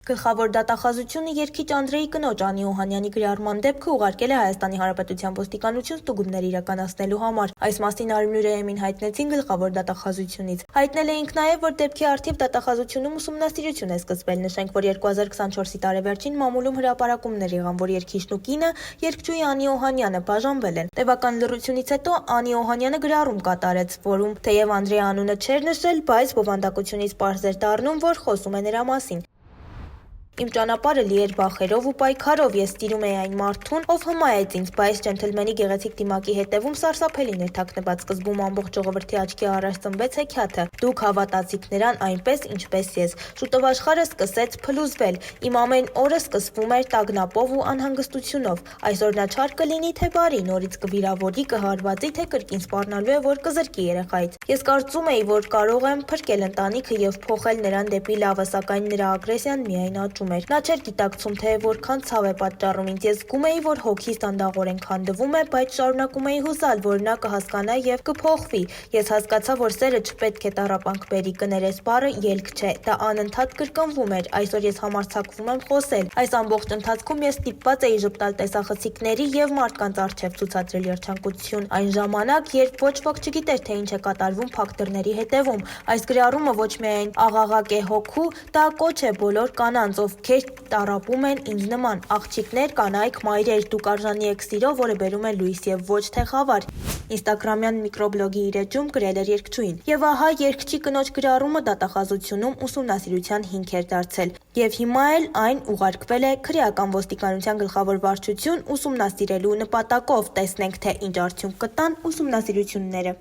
Գլխավոր դատախազությունը երգիչ Անդրեյ կնոջ Անի Օհանյանի գրառման դեպքը ուղարկել է Հայաստանի Հանրապետության ոստիկանություն ստուգումներ իրականացնելու համար։ Այս մասին Արմնուրեմին հայտնեցին գլխավոր դատախազությունից։ Հայտնել էինք նաև, որ դեպքի առթիվ դատախազությունում ուսումնասիրություն է սկսվել։ Նշենք, որ 2024-ի տարեվերջին մամուլում հրապարակումներ եղան, որ երգիչն ու կինը երգչուհի Անի Օհանյանը բաժանվել են։ Տևական լռությունից հետո Անի Օհանյանը գրառում կատարեց, որում թեև Անդրեյ անունը չէր նշել, բայց բովանդակությունից պարզ էր դառնում, որ խոսում է նրա մասին։ Իմ ճանապարհը լի էր բախերով ու պայքարով, ես սիրում էի այն մարդուն, ով հմայեց ինձ, բայց ջենթլմենի գեղեցիկ դիմակի հետևում սարսափելին էր թաքնված, սկզբում ամբողջ ժողովրդի աչքի առաջ ծնվեց հեքիաթը. դուք հավատացիք նրան այնպես, ինչպես ես։ Շուտով աշխարհը սկսեց փլուզվել, իմ ամեն օրը սկսվում էր տագնապով ու անհանգստությունով, այսօր նա չար կլինի, թե բարի, նորից կվիրավորի, կհարվածի, թե կրկին սպառնալու է, որ կզրկի երեխայից։ Ես կարծում էի, որ կարող եմ փրկել ընտանիքը եւ փոխել նրան դեպի լավը, սակայն նրա ագրեսիան միայն աճում։ Նա չէր գիտակցում, թե որքան ցավ է պատճառում ինձ, ես զգում էի, որ հոգիս դանդաղորեն քանդվում է, բայց շարունակում էի հուսալ, որ նա կհասկանա եւ կփոխվի։ Ես հասկացա, որ սերը չպետք է տառապանք բերի, կներես բառը ելք չէ, դա անընդհատ կրկնվում էր, այսօր ես համարձակվում եմ խոսել։ Այս ամբողջ ընթացքում ես ստիպված էի ժպտալ տեսախցիկների եւ մարդկանց առջեւ ցուցադրել երջանկություն։ Այն ժամանակ, երբ ոչ ոք չգիտեր, թե ինչ է կատարվում փակ դռների հետևում։ Այս գրառումը ոչ միայն աղաղակ է հոգու, դա կոչ է բոլոր կանանց, ովքեր տառապում են ինձ նման, աղջիկներ, կանայք, մայրեր, դուք արժանի եք սիրո, որը բերում է լույս եւ ոչ թե խավար։ Ինստագրամյան միկրոբլոգի իր էջում գրել էր երգչուհին։ Եվ ահա երգչի կնոջ գրառումը դատախազությունում ուսումնասիրության հիմք էր դարձել։ Եվ հիմա էլ այն ուղարկվել է քրեական ոստիկանության գլխավոր վարչություն ուսումնասիրելու նպատակով։ Տեսնենք, թե ինչ արդյունք կտան ուսումնասիրությունները։